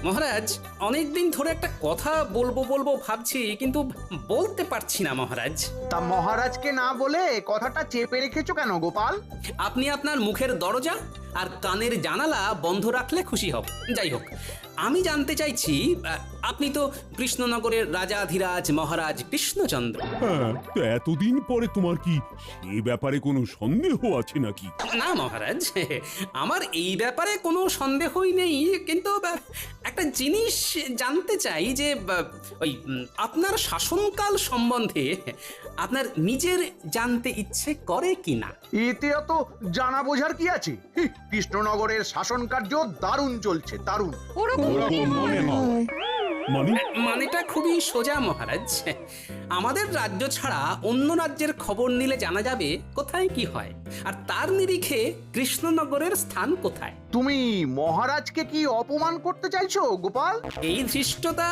মহারাজ, অনেকদিন ধরে একটা কথা বলবো বলবো ভাবছি, কিন্তু বলতে পারছি না মহারাজ। তা মহারাজকে না বলে কথাটা চেপে রেখেছো কেন গোপাল? আপনি আপনার মুখের দরজা আর কানের জানালা বন্ধ রাখলে খুশি হব। যাই হোক, আমি জানতে চাইছি, আপনি তো কৃষ্ণনগরের রাজাধিরাজ মহারাজ কৃষ্ণচন্দ্র। হ্যাঁ, তো এতদিন পরে তোমার কি সে ব্যাপারে কোনো সন্দেহ আছে নাকি? না মহারাজ, আমার এই ব্যাপারে কোনো সন্দেহই নেই, কিন্তু একটা জিনিস জানতে চাই যে আপনার শাসনকাল সম্বন্ধে আপনার নিজের জানতে ইচ্ছে করে কিনা। এতে অত জানা বোঝার কি আছে? কৃষ্ণনগরের শাসন কার্য দারুণ চলছে, দারুণ। মানে মানেটা খুবই সোজা মহারাজ। আমাদের রাজ্য ছাড়া অন্য রাজ্যের খবর নিলে জানা যাবে কোথায় কি হয়, আর তার নিরিখে কৃষ্ণনগরের স্থান কোথায়। তুমি মহারাজকে কি অপমান করতে চাইছো গোপাল? এই ধৃষ্টতা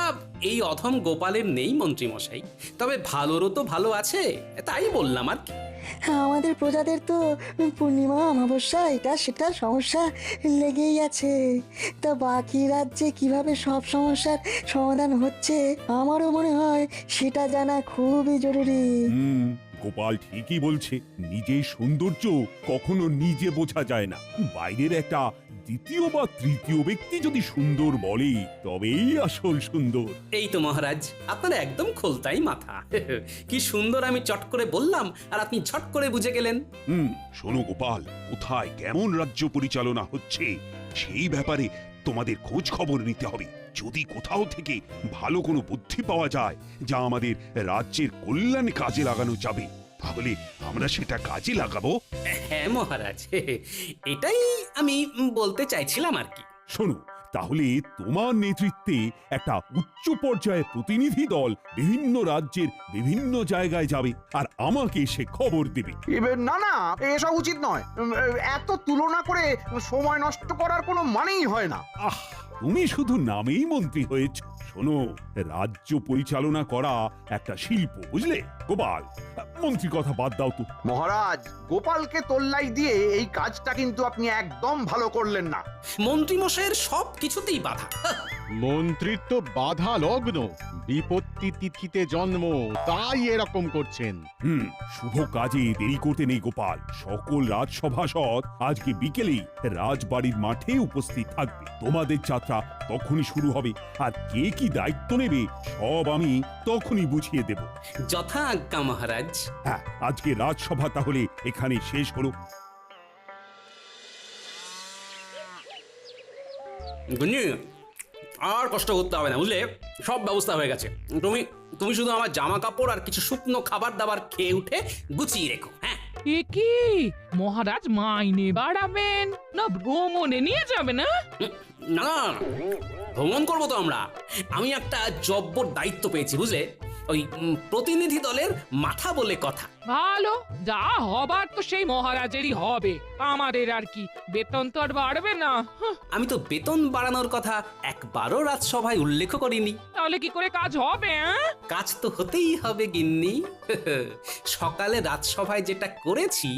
এই অধম গোপালের নেই মন্ত্রী মশাই, তবে ভালোরও তো ভালো আছে, তাই বললাম আর কি। আমাদের প্রজাদের তো পূর্ণিমা অমাবস্যা এটা সেটা সমস্যা লেগেই আছে। তা বাকি রাজ্যে কিভাবে সব সমস্যার সমাধান হচ্ছে আমারও মনে হয় সেটা জানা খুবই জরুরি। গোপাল ঠিকই বলছে, নিজের সৌন্দর্য কখনো নিজে বোঝা যায় না। বাইরের একটা দ্বিতীয় বা তৃতীয় ব্যক্তি যদি সুন্দর বলে তবেই আসল সুন্দর। এই তো মহারাজ, আপনার একদম খোলতাই মাথা। কি সুন্দর আমি চট করে বললাম আর আপনি ঝট করে বুঝে গেলেন। শোনো গোপাল, কোথায় কেমন রাজ্য পরিচালনা হচ্ছে সেই ব্যাপারে তোমাদের খোঁজ খবর নিতে হবে। যদি কোথাও থেকে ভালো কোনো বুদ্ধি পাওয়া যায় যা আমাদের রাজ্যের কল্যাণে কাজে লাগানো যাবে, তাহলে আমরা সেটা কাজে লাগাবো। হ্যাঁ মহারাজ, এটাই আমি বলতে চাইছিলাম আর কি। শোনো, তাহলে তোমার নেতৃত্বে একটা উচ্চ পর্যায়ের প্রতিনিধি দল বিভিন্ন রাজ্যের বিভিন্ন জায়গায় যাবে আর আমাকে সে খবর দেবে। না না, এসব উচিত নয়। এত তুলনা করে সময় নষ্ট করার কোনো মানেই হয় না। আহ, তুমি শুধু নামেই মন্ত্রী হয়েছ। শোনো, রাজ্য পরিচালনা করা একটা শিল্প, বুঝলে গোপাল? মন্ত্রী কথা বাদ দাও তো। মহারাজ, গোপালকে তোল্লাই দিয়ে এই কাজটা কিন্তু আপনি একদম ভালো করলেন না। মন্ত্রী মশাইয়ের সব কিছুতেই বাধা। মন্ত্রিত্ব বাধা লগ্ন, বিপত্তি তিথিতে জন্ম, তাই এরকম করছেন। শুভ কাজে দেরি করতে নেই গোপাল। সকল রাজসভাসদ আজকে বিকেলেই রাজবাড়ির মাঠে উপস্থিত থাকবে। তোমাদের যাত্রা তখনই শুরু হবে, আর কে কি দায়িত্ব নেবে সব আমি তখনই বুঝিয়ে দেব। যথা আজ্ঞা মহারাজ। হ্যাঁ, আজকে রাজসভা তাহলে এখানে শেষ হলো। গুঞ্জি, আর কষ্ট করতে হবে না, বুঝলে? সব ব্যবস্থা হয়ে গেছে। তুমি তুমি শুধু আমার জামা কাপড় আর কিছু শুকনো খাবার দাবার খেয়ে উঠে গুছিয়ে রেখো। হ্যাঁ, এ কি মহারাজ মাইনে বাড়াবেন না ভ্রমণে নিয়ে যাবেন? না না, ভ্রমণ করবো তো আমরা। আমি একটা জব্বর দায়িত্ব পেয়েছি, বুঝলে? ওই প্রতিনিধি দলের মাথা বলে কথা। ভালো, যা হবার তো সেই মহারাজেরই হবে, আমাদের আর কি। বেতন তো আর বাড়বে না। আমি তো বেতন বাড়ানোর কথা একবারও রাজসভায় উল্লেখ করিনি। তাহলে কি করে কাজ হবে? কাজ তো হতেই হবে গিন্নি। সকালে রাজসভায় যেটা করেছি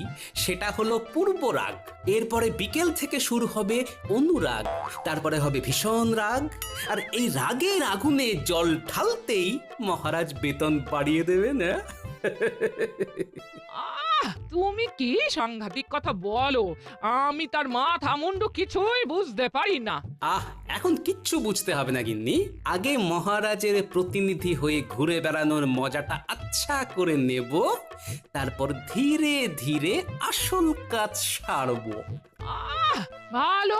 সেটা হলো পূর্ব রাগ, এরপরে বিকেল থেকে শুরু হবে অনুরাগ, তারপরে হবে ভীষণ রাগ, আর এই রাগের আগুনে জল ঢালতেই মহারাজ বেতন বাড়িয়ে দেবেন। তুমি কি সাংঘাতিক কথা বলো! আমি তার মাথা মুন্ডু কিছুই বুঝতে পারি না। এখন কিচ্ছু বুঝতে হবে না গিন্নি, আগে মহারাজের প্রতিনিধি হয়ে ঘুরে বেড়ানোর মজাটা আচ্ছা করে নেব, তারপর ধীরে ধীরে আসল কাজ সারবো। ভালো।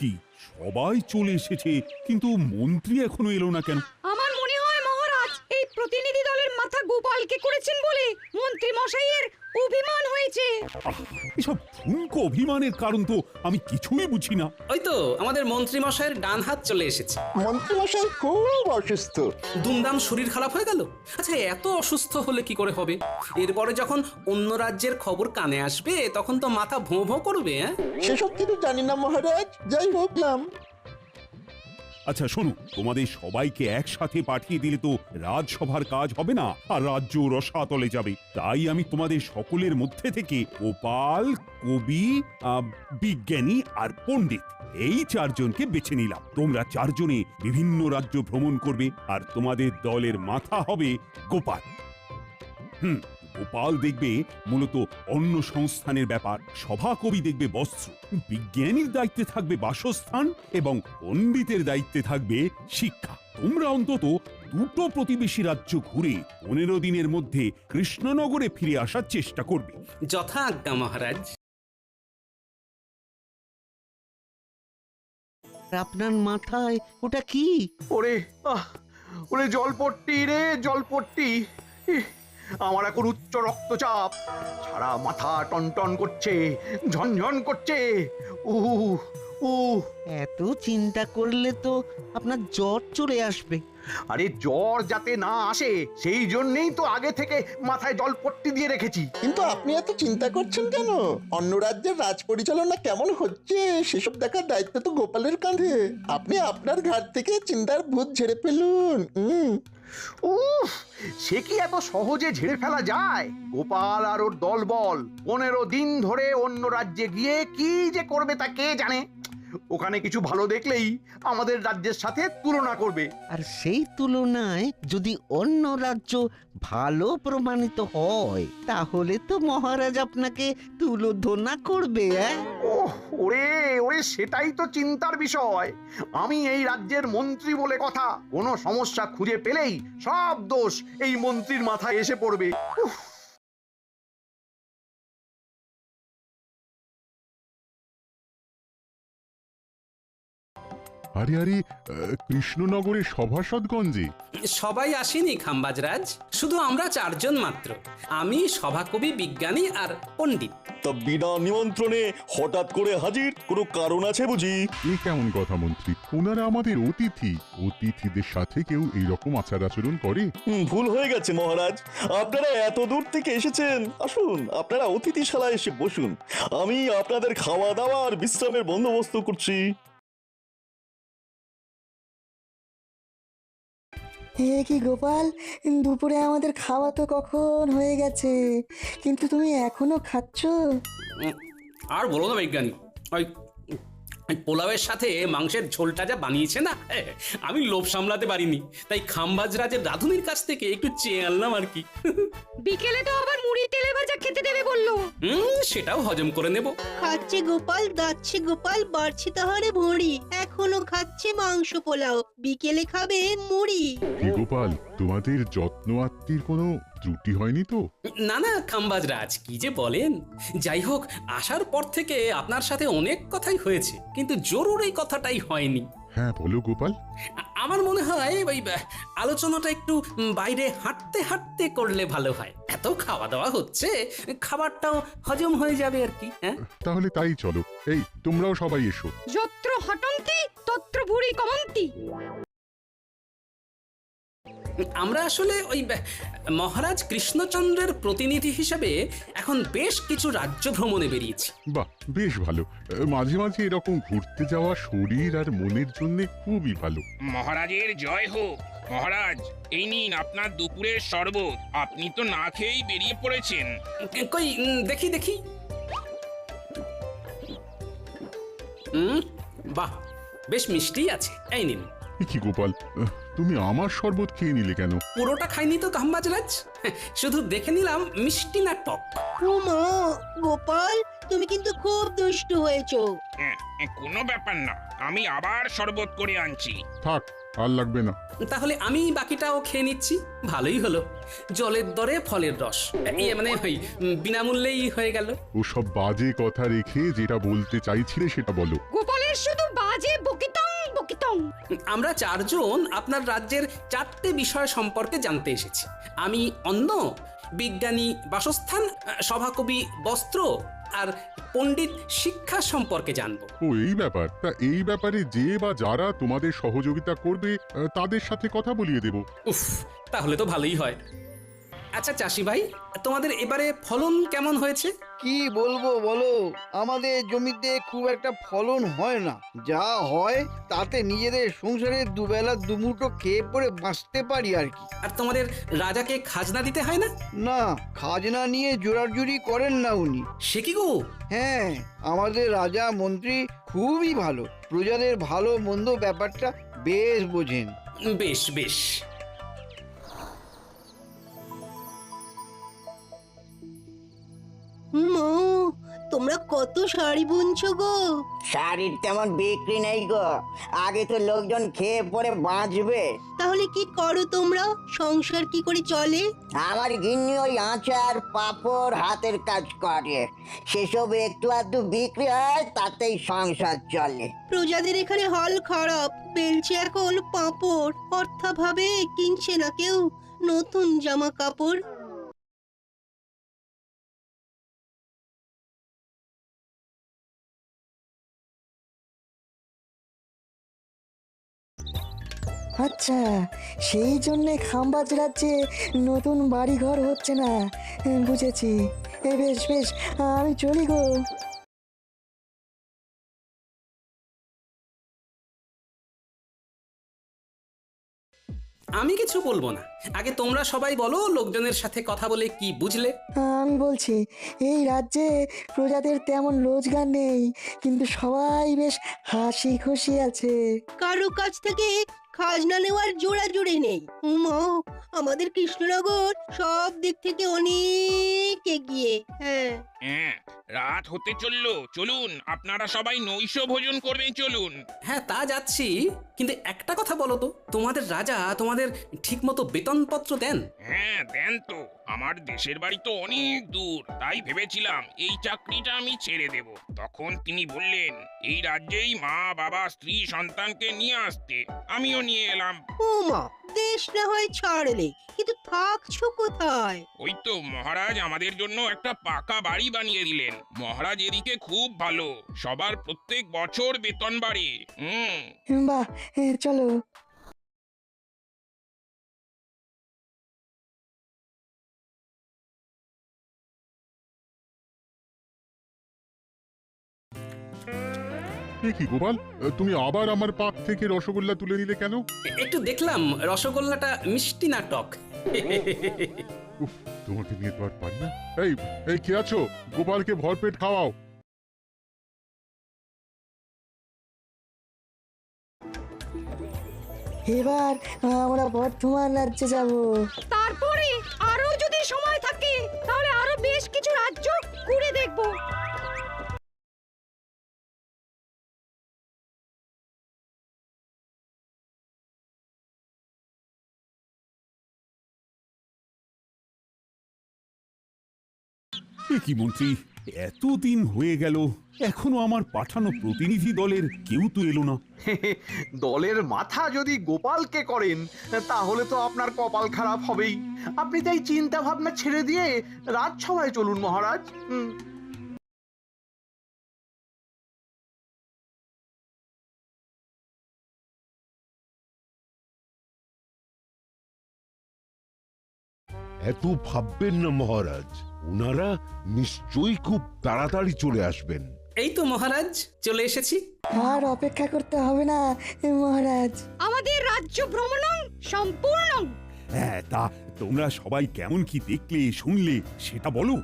কি সবাই চলে এসেছে, কিন্তু মন্ত্রী এখনো এলো না কেন? আমার মনে হয় মহারাজ এই প্রতিনিধি দলের মাথা গোপালকে করেছেন বলে মন্ত্রী মশাইয়ের অভিমান হয়েছে। এসব ঠুনকো অভিমানের কারণ তো আমি কিছুই বুঝি না। ওই তো আমাদের মন্ত্রী মশাইয়ের ডান হাত চলে এসেছে। মন্ত্রীমশাই খুব অসুস্থ। দুমদাম শরীর খারাপ হয়ে গেল। আচ্ছা, এত অসুস্থ হলে কি করে হবে? এরপরে যখন অন্য রাজ্যের খবর কানে আসবে তখন তো মাথা ভোঁ ভোঁ করবে। সেসব কিছু জানি না মহারাজ, যাই হোক নাম। আচ্ছা শোনো, তোমাদের সবাইকে একসাথে পাঠিয়ে দিলে তো রাজসভার কাজ হবে না, আর রাজ্য রসাতলে যাবে। তাই আমি তোমাদের সকলের মধ্যে থেকে গোপাল, কবি, বিজ্ঞানী আর পণ্ডিত এই চারজনকে বেছে নিলাম। তোমরা চারজনে বিভিন্ন রাজ্য ভ্রমণ করবে, আর তোমাদের দলের মাথা হবে গোপাল। গোপাল দেখবে মূলত অন্ন সংস্থানের ব্যাপার, সভাকবি দেখবে বস্ত্র, বিজ্ঞানীর দায়িত্বে থাকবে বাসস্থান এবং পণ্ডিতের দায়িত্বে থাকবে শিক্ষা। তোমরা অন্তত দুটো প্রতিবেশী রাজ্য ঘুরে 15 দিনের মধ্যে কৃষ্ণনগরে ফিরে আসার চেষ্টা করবে। যথা আজ্ঞা মহারাজ। আপনার মাথায় ওটা কি? ওরে ওরে জলপট্টি রে জলপট্টি, আমার এখন উচ্চ রক্তচাপ, সারা মাথা টনটন করছে, ঝনঝন করছে। এত চিন্তা করলে তো আপনার জ্বর চলে আসবে। আরে জ্বর যাতে না আসে সেই জন্যই তো আগে থেকে মাথায় জলপট্টি দিয়ে রেখেছি। কিন্তু আপনি এত চিন্তা করছেন কেন? অন্য রাজ্যের রাজ পরিচালনা কেমন হচ্ছে সেসব দেখার দায়িত্ব তো গোপালের কাঁধে। আপনি আপনার ঘাট থেকে চিন্তার ভূত ঝেড়ে ফেলুন। উফ, সে কি এত সহজে ঝেড়ে ফেলা যায়? গোপাল আর ওর দলবল 15 দিন ধরে অন্য রাজ্যে গিয়ে কি যে করবে তা কে জানে। ওখানে কিছু ভালো দেখলেই আমাদের রাজ্যের সাথে তুলনা করবে, আর সেই তুলনায় যদি অন্য রাজ্য ভালো প্রমাণিত হয় তাহলে তো মহারাজ আপনাকে তুলোধনা করবে। ওরে ওরে, সেটাই তো চিন্তার বিষয়। আমি এই রাজ্যের মন্ত্রী বলে কথা, কোনো সমস্যা খুঁজে পেলেই সব দোষ এই মন্ত্রীর মাথায় এসে পড়বে। আরে আরে, কৃষ্ণনগরের সভাসদগঞ্জে সবাই আসেনি খাম্বাজরাজ, শুধু আমরা চারজন মাত্র, আমি, সভাকবি, বিজ্ঞানী আর পণ্ডিত। তা বিনা নিমন্ত্রণে হঠাৎ করে হাজির, কোনো কারণ আছে বুঝি? এ কেমন কথা মন্ত্রী? ওনারা আমাদের অতিথি, অতিথিদের সাথে কেউ এইরকম আচার আচরণ করে? ভুল হয়ে গেছে মহারাজ, আপনারা এত দূর থেকে এসেছেন, আসুন আপনারা অতিথিশালায় এসে বসুন, আমি আপনাদের খাওয়া দাওয়া আর বিশ্রামের বন্দোবস্ত করছি। হে কি গোপাল, দুপুরে আমাদের খাওয়া তো কখন হয়ে গেছে, কিন্তু তুমি এখনো খাচ্ছ? আর বলো না বিজ্ঞানী, ওই পোলাওয়ের সাথে মাংসের ঝোলটা যা বানিয়েছে না, আমি লোভ সামলাতে পারিনি, তাই খাম্বাজরাজের রাধুনির কাছ থেকে একটু চেয়ে আনলাম আর কি। বিকেলে তো আবার মুড়ি তেলে ভাজা খেতে দেবে বললো। সেটাও হজম করে নেব। খাচ্ছে গোপাল, দাচ্ছে গোপাল, বাড়ছে তাহারে ভড়ি, এখনো খাচ্ছে মাংস পোলাও, বিকেলে খাবে মুড়ি। কি গোপাল, তোমাদের যত্ন আত্মীর কোনো ত্রুটি হয়নি তো? না না খাম্বাজরাজ, কি যে বলেন। যাই হোক, আসার পর থেকে আপনার সাথে অনেক কথাই হয়েছে, কিন্তু জরুরি কথাটাই হয়নি। হ্যাঁ বলো গোপাল। আমার মনে হয় ওই আলোচনাটা একটু বাইরে হাঁটতে হাঁটতে করলে ভালো হয়। এত খাওয়া দাওয়া হচ্ছে, খাবারটাও হজম হয়ে যাবে আর কি। তাহলে তাই চলো, এই তোমরাও সবাই এসো। যত্র হটন্তি তত্র ভুরি কমন্তি। আমরা আসলে ওই মহারাজ কৃষ্ণচন্দ্রের প্রতিনিধি হিসেবে এখন বেশ কিছু রাজ্য ভ্রমণে বেরিয়েছি। বাহ, বেশ ভালো। মাঝে মাঝে এরকম ঘুরতে যাওয়া শরীর আর মনের জন্য খুবই ভালো। মহারাজের জয় হোক। মহারাজ, এই নিন আপনার দুপুরের শরবত, আপনি তো না খেয়েই বেরিয়ে পড়েছেন। কই দেখি দেখি। বাহ, বেশ মিষ্টি আছে, এই নিন। কি গোপাল, তুমি আমার শরবত খেয়ে নিলে কেন? পুরোটা খাইনি তো খাম্বাজরাজ, শুধু দেখে নিলাম মিষ্টি না টক। ও মা, গোপাল তুমি কিন্তু খুব দুষ্টু হয়েছো। কোনো ব্যাপার না, আমি আবার শরবত করে আনছি। থাক, আর লাগবে না। তাহলে আমি বাকিটাও খেয়ে নিচ্ছি, ভালোই হলো। জলের দরে ফলের রস, মানে ওই বিনামূল্যেই হয়ে গেল। ও সব বাজে কথা রেখে যেটা বলতে চাইছিলে সেটা বলো। গোপালের শুধু বাজে বকিতং বকিতং। আমরা চারজন আপনার রাজ্যের 4টে বিষয় সম্পর্কে জানতে এসেছি। আমি অন্ন, বিজ্ঞানী বাসস্থান, সভাকবি বস্ত্র আর পণ্ডিত শিক্ষা সম্পর্কে জানবো। ও এই ব্যাপার, তা এই ব্যাপারে যে বা যারা তোমাদের সহযোগিতা করবে তাদের সাথে কথা বলিয়ে দেব। উফ, তাহলে তো ভালোই হয়। আচ্ছা চাষি ভাই, তোমাদের এবারে ফলন কেমন হয়েছে? কি বলবো বলো, আমাদের জমিতে খুব একটা ফলন হয় না। যা হয় তাতে নিজেদের সংসারে দুবেলা দুমুঠো খেয়ে পরে বাঁচতে পারি আর কি। আর তোমাদের রাজাকে খাজনা দিতে হয় না? না, খাজনা নিয়ে জোরাজুরি করেন না উনি। সে কি গো? হ্যাঁ, আমাদের রাজা মন্ত্রী খুবই ভালো, প্রজাদের ভালো মন্দ ব্যাপারটা বেশ বোঝেন। বেশ বেশ। মা, তোমরা কত শাড়ি বুনছো গো? শাড়ির তেমন বিক্রি নেই গো, আগে তো লোকজন খেয়ে পরে বাঁচবে। তাহলে কি করো তোমরা? সংসার কি করে চলে? আমার গিন্নি ওই আচার পাঁপড় হাতের কাজ করে, সেসব একটু আধটু বিক্রি হয়, তাতেই সংসার চলে। প্রজাদের এখানে হাল খারাপ, বেলছে এখন পাঁপড়, অর্থাভাবে কিনছে না কেউ নতুন জামা কাপড়। আচ্ছা, সেই জন্যে খাম্বাজ রাজ্যে নতুন বাড়ি ঘর হচ্ছে না। বুঝেছি। বেশ বেশ, আমি চলি গো। আমি কিছু বলবো না, আগে তোমরা সবাই বলো লোকজনের সাথে কথা বলে কি বুঝলে। আমি বলছি, এই রাজ্যে প্রজাদের তেমন রোজগার নেই, কিন্তু সবাই বেশ হাসি খুশি আছে। কারো কাছ থেকে খাজনা নেওয়ার জোড়াজুড়ি নেই। উমা, আমাদের কৃষ্ণনগর সব দিক থেকে অনেক এগিয়ে। হ্যাঁ হ্যাঁ, রাত হতে চললো, চলুন আপনারা সবাই নৈশ ভোজন করবেন, চলুন। হ্যাঁ তা যাচ্ছি, কিন্তু একটা কথা বলো তো, তোমাদের রাজা তোমাদের ঠিকমতো বেতনপত্র দেন? হ্যাঁ দেন তো, আমার দেশের বাড়ি তো অনেক দূর, তাই ভেবেছিলাম এই চাকরিটা আমি ছেড়ে দেব। তখন তিনি বললেন এই রাজ্যেই মা বাবা স্ত্রী সন্তানকে নিয়ে আসতে, আমিও নিয়ে এলাম। উমা, দেশ না হয় ছাড়লে, কিন্তু থাকছো কোথায়? ওই তো মহারাজ আমাদের জন্য একটা পাকা বাড়ি বানিয়ে দিলেন। মহারাজ এদিকে খুব ভালো, সবার প্রত্যেক বছর বেতন বাড়ে। বাহ, চলো। এ কি গোপাল, তুমি আবার আমার পাক থেকে রসগোল্লা তুলে নিলে কেন? একটু দেখলাম রসগোল্লাটা মিষ্টি না টক। উফ, তোমাকে নিয়ে তো আর পারি না। এই এই কে আছো? গোপালকে ভরপেট খাওয়াও। এবার আমরা বর্ধমান রাজ্যে যাব। তারপরে আরো যদি সময় থাকে তাহলে আরো বেশ কিছু রাজ্য ঘুরে দেখব। এ কি মন্ত্রী, এতদিন হয়ে গেল, এখনো আমার পাঠানো প্রতিনিধি দলের কেউ তো এলো না। দলের মাথা যদি গোপালকে করেন, তাহলে তো আপনার কপাল খারাপ হবেই। আপনি তাই চিন্তা ভাবনা ছেড়ে দিয়ে রাজসভায় চলুন মহারাজ। এত ভাববেন না মহারাজ, ওনারা নিশ্চয়ই খুব তাড়াতাড়ি চলে আসবেন। এই তো মহারাজ চলে এসেছি। আর অপেক্ষা করতে হবে না মহারাজ। আমাদের রাজ্য ভ্রমণ সম্পূর্ণ। হ্যাঁ, তা তোমরা সবাই কেমন কি দেখলে শুনলে সেটা বলো।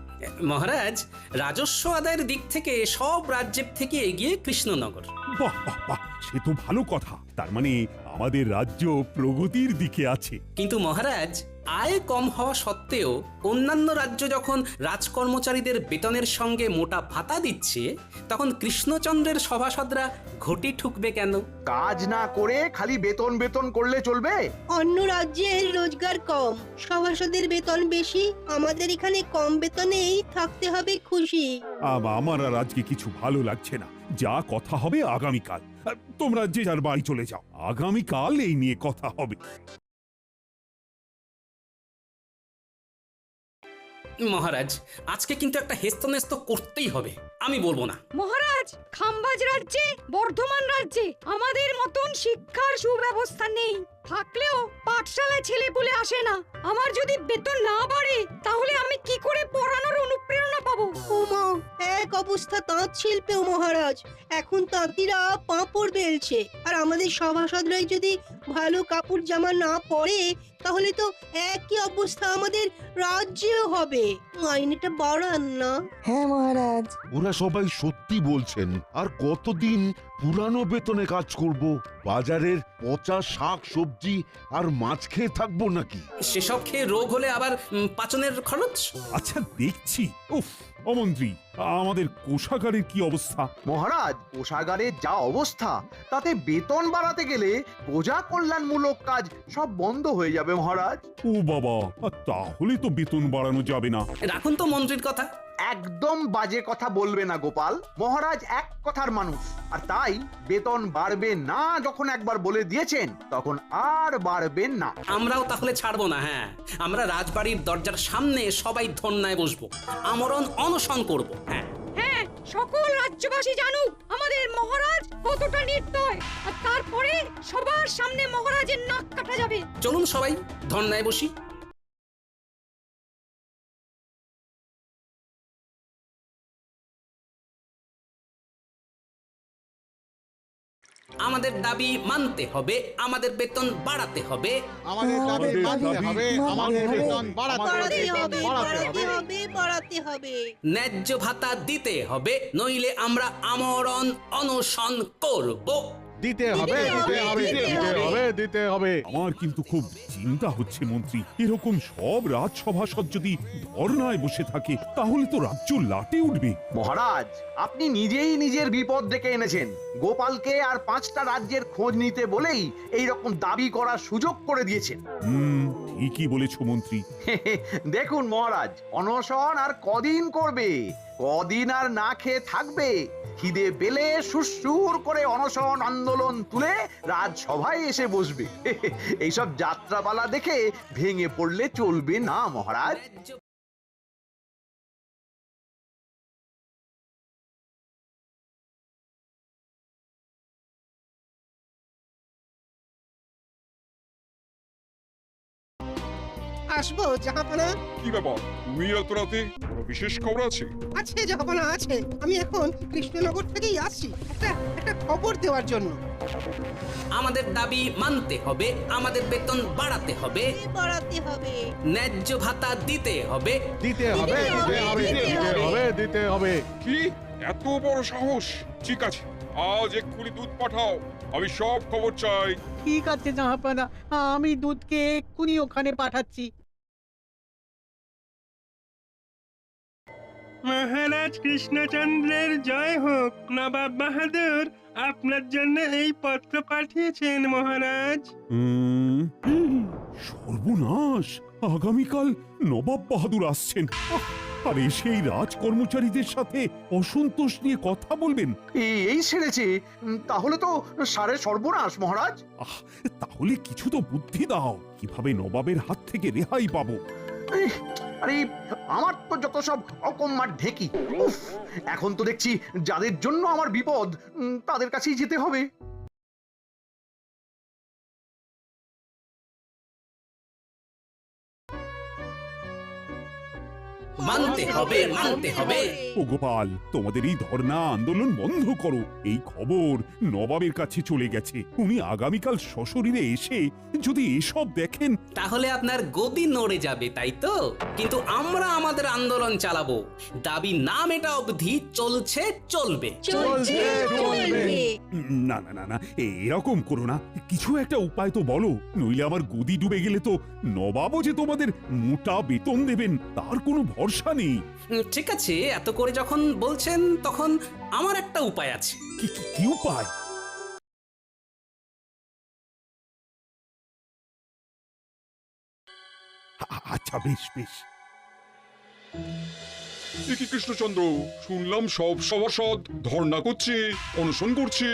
মহারাজ, রাজস্ব আদায়ের দিক থেকে সব রাজ্যের থেকে এগিয়ে কৃষ্ণনগর। বাহ বাহ বাহ, সে তো ভালো কথা। তার মানে আমাদের রাজ্য প্রগতির দিকে আছে। কিন্তু মহারাজ, আয় কম হওয়া সত্ত্বেও অন্যান্য রাজ্য যখন রাজকর্মচারীদের বেতনের সঙ্গে মোটা ভাতা দিচ্ছে, তখন কৃষ্ণচন্দ্রের সভাসদরা ঘটি ঠুকবে কেন? কাজ না করে খালি বেতন বেতন করলে চলবে? অন্য রাজ্যের রোজগার কম, সভাসদের বেতন বেশি, আমাদের এখানে কম বেতনেই থাকতে হবে খুশি। আমার আর আজকে কিছু ভালো লাগছে না। যা কথা হবে আগামীকাল। তোমরা যে যার বাড়ি চলে যাও, আগামীকাল এই নিয়ে কথা হবে। মহারাজ আজকে কিন্তু একটা হেস্তনেস্ত করতেই হবে, আমি বলবো না। মহারাজ, খাম্বাজ রাজ্যে, বর্ধমান রাজ্যে আমাদের মতন শিক্ষার সুব্যবস্থা নেই। থাকলেও পাঠশালায় ছেলে বলে আসে না। আমার যদি বেতন না বাড়ে তাহলে আমি কি করে পড়ানোর অনুপ্রেরণা পাবো? ওমা, এক অবস্থা তাঁত শিল্পেও মহারাজ। এখন তাঁতিরা পাঁপড় বেলছে, আর আমাদের সভাসদরাই যদি ভালো কাপড় জামা না পরে তাহলে তো একই অবস্থা আমাদের রাজ্যেও হবে। মাইনেটা বাড়ান না। হ্যাঁ মহারাজ। ওরা সবাই সত্যি বলছেন। আর কতদিন পুরানো বেতনে কাজ করব? বাজারের পচা শাক সবজি আর মাছ খেয়ে থাকবো নাকি? সেসব খেয়ে রোগ হলে আবার পাচনের খরচ। আচ্ছা দেখছি। উফ, অমন্ত্রী, আমাদের কোষাগারের কি অবস্থা? মহারাজ, কোষাগারের যা অবস্থা, তাতে বেতন বাড়াতে গেলে প্রজা কল্যাণমূলক কাজ সব বন্ধ হয়ে যাবে মহারাজ। ও বাবা, তাহলে তো বেতন বাড়ানো যাবে না। রাখুন তো মন্ত্রীর কথা। একদম বাজে কথা বলবে না গোপাল। মহারাজ এক কথার মানুষ, আর তাই বেতন বাড়বে না যখন একবার বলে দিয়েছেন তখন আর বাড়বে না। আমরাও তাহলে ছাড়বো না। হ্যাঁ, আমরা রাজবাড়ির দরজার সামনে সবাই ধর্নায় বসবো, আমরণ অনশন করব। হ্যাঁ হ্যাঁ, সকল রাজ্যবাসী জানুক আমাদের মহারাজ কতটা নির্দয়, আর তারপরে সবার সামনে মহারাজের নাক কাটা যাবে। চলুন সবাই ধর্নায় বসি। আমাদের দাবি মানতে হবে, আমাদের বেতন বাড়াতে হবে। আমাদের দাবি মানতে হবে, আমাদের বেতন বাড়াতে হবে, বাড়াতে হবে। ন্যায্য ভাতা দিতে হবে, নইলে আমরা আমরণ অনশন করব। দিতে হবে, দিতে হবে, দিতে হবে, দিতে হবে। আমার কিন্তু খুব চিন্তা হচ্ছে মন্ত্রী, এরকম সব রাজসভাসদ যদি ধর্নায় বসে থাকে তাহলে তো রাজ্য লাটে উঠবে। মহারাজ, আপনি নিজেই নিজের বিপদ ডেকে এনেছেন। গোপালকে আর 5টা রাজ্যের খোঁজ নিতে বলেই এই রকম দাবি করার সুযোগ করে দিয়েছেন। ঠিকই বলেছ মন্ত্রী। দেখুন মহারাজ, অনশন আর কদিন করবে? কদিন আর না খেয়ে থাকবে? খিদে পেলে সুরসুর করে অনশন আন্দোলন তুলে রাজসভায় এসে বসবে। এইসব যাত্রাপালা দেখে ভেঙে পড়লে চলবে না মহারাজ। আসবো জাহাপনা। কি ব্যাপার, তুমি এত রাতে? কোনো বিশেষ খবর আছে? আছে জাহাপনা, আছে। আমি এখন কৃষ্ণনগর থেকেই আসছি একটা খবর দেওয়ার জন্য। আমাদের দাবি মানতে হবে, আমাদের বেতন বাড়াতে হবে, বাড়াতে হবে। ন্যায্য ভাতা দিতে হবে, দিতে হবে, দিতে হবে, দিতে হবে, দিতে হবে। কি এত বড় সাহস? ঠিক আছে, আজ এক্ষুনি দুধ পাঠাও, আমি সব খবর চাই। ঠিক আছে জাহাপনা, আমি দুধকে এক্ষুনি ওখানে পাঠাচ্ছি। মহারাজ কৃষ্ণচন্দ্রের জয় হোক। নবাব বাহাদুর আপনার জন্য এই পত্র পাঠিয়েছেন মহারাজ। সর্বনাশ, আগামীকাল নবাব বাহাদুর আসছেন। আর সেই রাজ কর্মচারীদের সাথে অসন্তোষ নিয়ে কথা বলবেন। এই সেরেছে, তাহলে তো সারে সর্বনাশ মহারাজ। তাহলে কিছু তো বুদ্ধি দাও, কিভাবে নবাবের হাত থেকে রেহাই পাবো। আরে আমার তো যত সব অকম্মার ঢেকি। উফ, এখন তো দেখছি যাদের জন্য আমার বিপদ তাদের কাছেই যেতে হবে। মানতে হবে, মানতে হবে। ও গোপাল, তোমাদের এই ধর্ণা আন্দোলন বন্ধ করো। এই খবর নবাবের কাছে চলে গেছে। উনি আগামীকাল সশরীরে এসে যদি এসব দেখেন, তাহলে আপনার গদি নড়ে যাবে, তাই তো? কিন্তু আমরা আমাদের আন্দোলন চালাবো, দাবি না মেটা অবধি চলছে, চলবে। না না না না, এরকম করো না। কিছু একটা উপায় তো বলো, নইলে আমার গদি ডুবে গেলে তো নবাবও যে তোমাদের মোটা বেতন দেবেন তার কোনো ভরসা নেই। ঠিক আছে, এত করে যখন বলছেন তখন আমার একটা উপায় আছে। কি উপায়? আচ্ছা, বেশ বেশ। কি কৃষ্ণচন্দ্র, শুনলাম সব সভাসদ ধর্ণা করছে, অনশন করছে।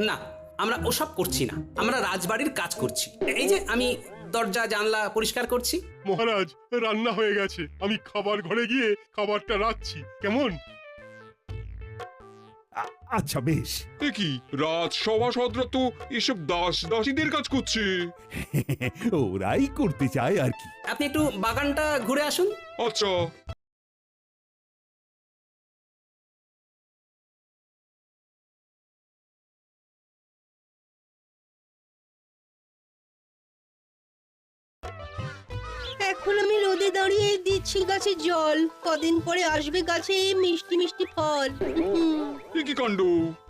না, আমরা ওসব করছি না, আমরা রাজবাড়ির কাজ করছি। এই যে আমি দরজা জানলা পরিষ্কার করছি। মহারাজ, রান্না হয়ে গেছে, আমি খাবার ঘরে গিয়ে খাবারটা রাখছি, কেমন? আচ্ছা বেশ। কি রাজসভাসদরা তো এসব দাসীদের কাজ করছে। ওরাই করতে চায় আর কি। আপনি একটু বাগানটা ঘুরে আসুন। আচ্ছা। এখন আমি রোদে দাঁড়িয়ে দিচ্ছি গাছে জল, কদিন পরে আসবে গাছে মিষ্টি মিষ্টি ফল। কি কাণ্ড!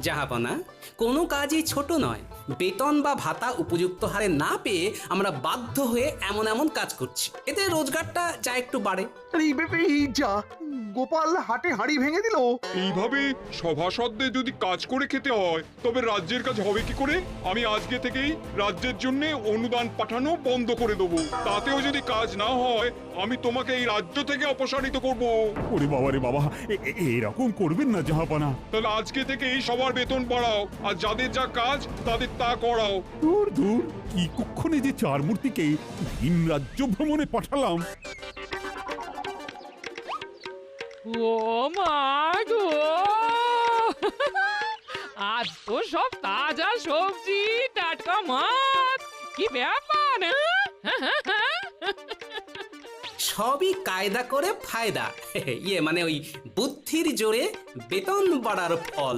জাহাপনা, কোনো কাজই ছোট নয়। বেতন বা ভাতা উপযুক্ত হারে না পেয়ে আমরা বাধ্য হয়ে এমন এমন কাজ করছি, এতে রোজগারটা যা একটু বাড়ে। এই যা, গোপাল হাটে হাঁড়ি ভেঙে দিল। এইভাবে সভাসদদের যদি কাজ করে খেতে হয় তবে রাজ্যের কাজ হবে কি করে? আমি আজকে থেকেই রাজ্যের জন্য অনুদান পাঠানো বন্ধ করে দেবো। তাতেও যদি কাজ না হয় আমি তোমাকে এই রাজ্য থেকে অপসারিত করব। ওরে বাবা রে বাবা, এরকম করবেন না জাহাপানা। তাহলে আজকে থেকে এই সবার বেতন বাড়াও, আর যাদের যা কাজ তাদের তা করাও। দূর দূর, কি কুক্ষণে যে চার মূর্তিকে ভিন রাজ্য ভ্রমণে পাঠালাম। ও মা গো, আজ তো সব তাজা সবজি, টাটকা মাছ, কি ব্যাপার! সবই কায়দা করে ফায়দা। ইয়ে মানে ওই বুদ্ধির জোরে বেতন বাড়ার ফল।